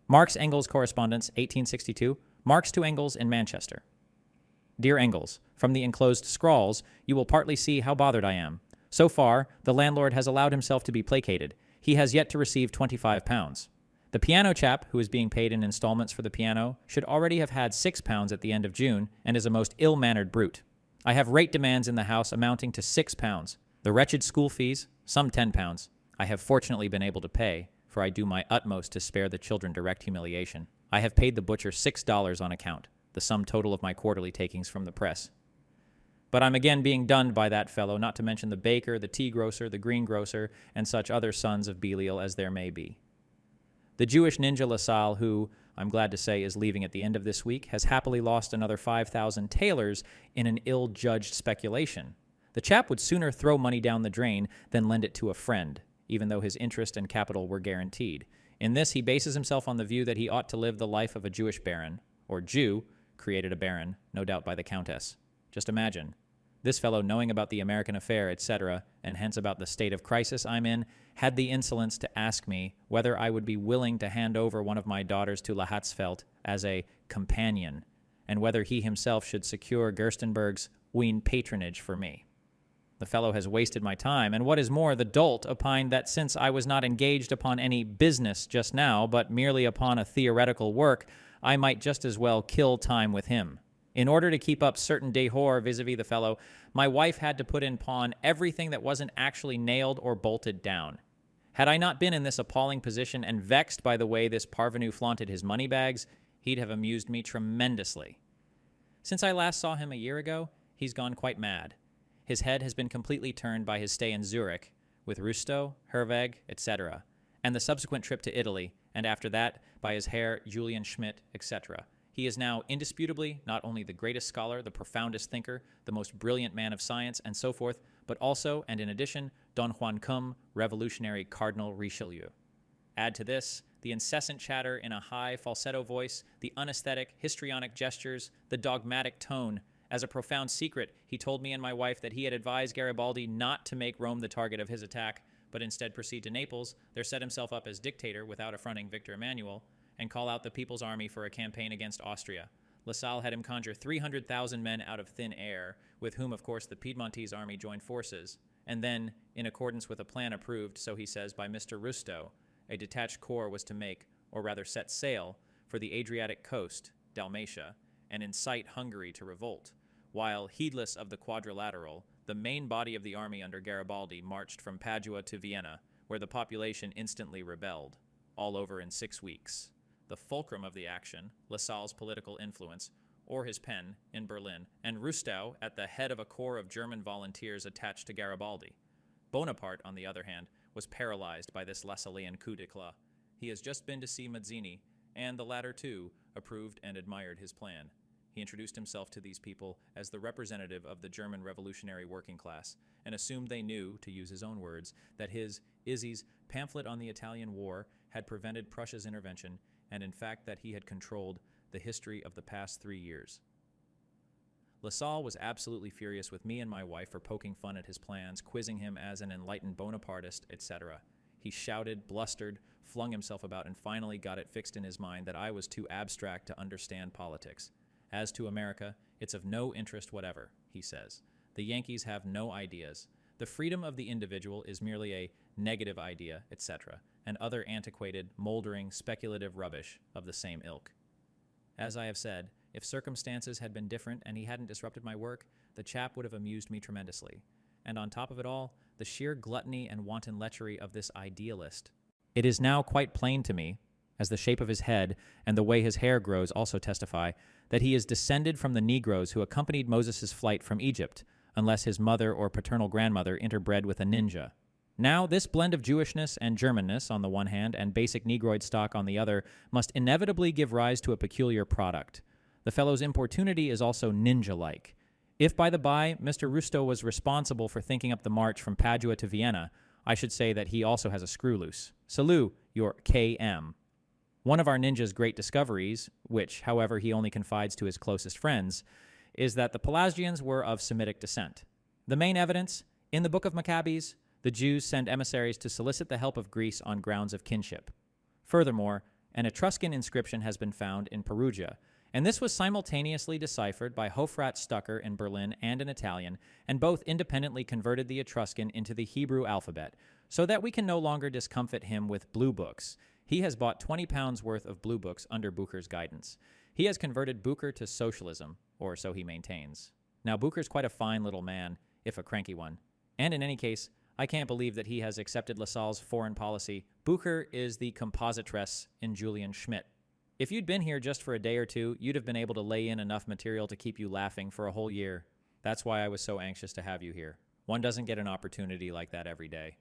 Marx Engels Correspondence, 1862. Marx to Engels in Manchester. Dear Engels, from the enclosed scrawls, you will partly see how bothered I am. So far, the landlord has allowed himself to be placated. He has yet to receive £25. The piano chap, who is being paid in installments for the piano, should already have had £6 at the end of June, and is a most ill-mannered brute. I have rate demands in the house amounting to £6. The wretched school fees, some £10. I have fortunately been able to pay, for I do my utmost to spare the children direct humiliation. I have paid the butcher $6 on account, the sum total of my quarterly takings from the press. But I'm again being dunned by that fellow, not to mention the baker, the tea grocer, the greengrocer, and such other sons of Belial as there may be. The Jewish ninja LaSalle, who, I'm glad to say, is leaving at the end of this week, has happily lost another 5,000 tailors in an ill-judged speculation. The chap would sooner throw money down the drain than lend it to a friend, even though his interest and capital were guaranteed. In this, he bases himself on the view that he ought to live the life of a Jewish baron, or Jew, created a baron, no doubt by the Countess. Just imagine. This fellow, knowing about the American affair, etc., and hence about the state of crisis I'm in, had the insolence to ask me whether I would be willing to hand over one of my daughters to Lahatzfeld as a companion, and whether he himself should secure Gerstenberg's Wien patronage for me. The fellow has wasted my time, and what is more, the dolt opined that since I was not engaged upon any business just now, but merely upon a theoretical work, I might just as well kill time with him. In order to keep up certain dehors vis-a-vis the fellow, my wife had to put in pawn everything that wasn't actually nailed or bolted down. Had I not been in this appalling position and vexed by the way this parvenu flaunted his money bags, he'd have amused me tremendously. Since I last saw him a year ago, he's gone quite mad. His head has been completely turned by his stay in Zurich, with Rustow, Herweg, etc., and the subsequent trip to Italy, and after that, by his Herr Julian Schmidt, etc. He is now indisputably not only the greatest scholar, the profoundest thinker, the most brilliant man of science, and so forth, but also, and in addition, Don Juan Cum, revolutionary Cardinal Richelieu. Add to this the incessant chatter in a high falsetto voice, the unaesthetic, histrionic gestures, the dogmatic tone. As a profound secret, he told me and my wife that he had advised Garibaldi not to make Rome the target of his attack, but instead proceed to Naples, there set himself up as dictator without affronting Victor Emmanuel, and call out the People's Army for a campaign against Austria. LaSalle had him conjure 300,000 men out of thin air, with whom, of course, the Piedmontese army joined forces, and then, in accordance with a plan approved, so he says, by Mr. Rustow, a detached corps was to make, or rather set sail, for the Adriatic coast, Dalmatia, and incite Hungary to revolt, while, heedless of the quadrilateral, the main body of the army under Garibaldi marched from Padua to Vienna, where the population instantly rebelled, all over in 6 weeks. The fulcrum of the action, LaSalle's political influence, or his pen, in Berlin, and Rustow at the head of a corps of German volunteers attached to Garibaldi. Bonaparte, on the other hand, was paralyzed by this Lasallean coup d'éclat. He has just been to see Mazzini, and the latter, too, approved and admired his plan. He introduced himself to these people as the representative of the German revolutionary working class, and assumed they knew, to use his own words, that his, Izzy's, pamphlet on the Italian War had prevented Prussia's intervention, and in fact that he had controlled the history of the past 3 years. LaSalle was absolutely furious with me and my wife for poking fun at his plans, quizzing him as an enlightened Bonapartist, etc. He shouted, blustered, flung himself about, and finally got it fixed in his mind that I was too abstract to understand politics. As to America, it's of no interest whatever, he says. The Yankees have no ideas. The freedom of the individual is merely a negative idea, etc., and other antiquated, moldering, speculative rubbish of the same ilk. As I have said, if circumstances had been different and he hadn't disrupted my work, the chap would have amused me tremendously. And on top of it all, the sheer gluttony and wanton lechery of this idealist. It is now quite plain to me, as the shape of his head and the way his hair grows also testify, that he is descended from the Negroes who accompanied Moses' flight from Egypt, unless his mother or paternal grandmother interbred with a ninja. Now, this blend of Jewishness and Germanness on the one hand and basic Negroid stock on the other must inevitably give rise to a peculiar product. The fellow's importunity is also ninja-like. If, by the by, Mr. Rustow was responsible for thinking up the march from Padua to Vienna, I should say that he also has a screw loose. Salut, your K.M. One of our ninja's great discoveries, which, however, he only confides to his closest friends, is that the Pelasgians were of Semitic descent. The main evidence, in the Book of Maccabees, the Jews send emissaries to solicit the help of Greece on grounds of kinship. Furthermore, An Etruscan inscription has been found in Perugia, and this was simultaneously deciphered by Hofrat Stucker in Berlin and in Italian, and both independently converted the Etruscan into the Hebrew alphabet, so that we can no longer discomfit him with blue books. He has bought 20 pounds worth of blue books under Bucher's guidance. He has converted Bucher to socialism, or so he maintains. Now, Bucher's quite a fine little man, if a cranky one. And in any case, I can't believe that he has accepted Lassalle's foreign policy. Bucher is the compositress in Julian Schmidt. If you'd been here just for a day or two, you'd have been able to lay in enough material to keep you laughing for a whole year. That's why I was so anxious to have you here. One doesn't get an opportunity like that every day.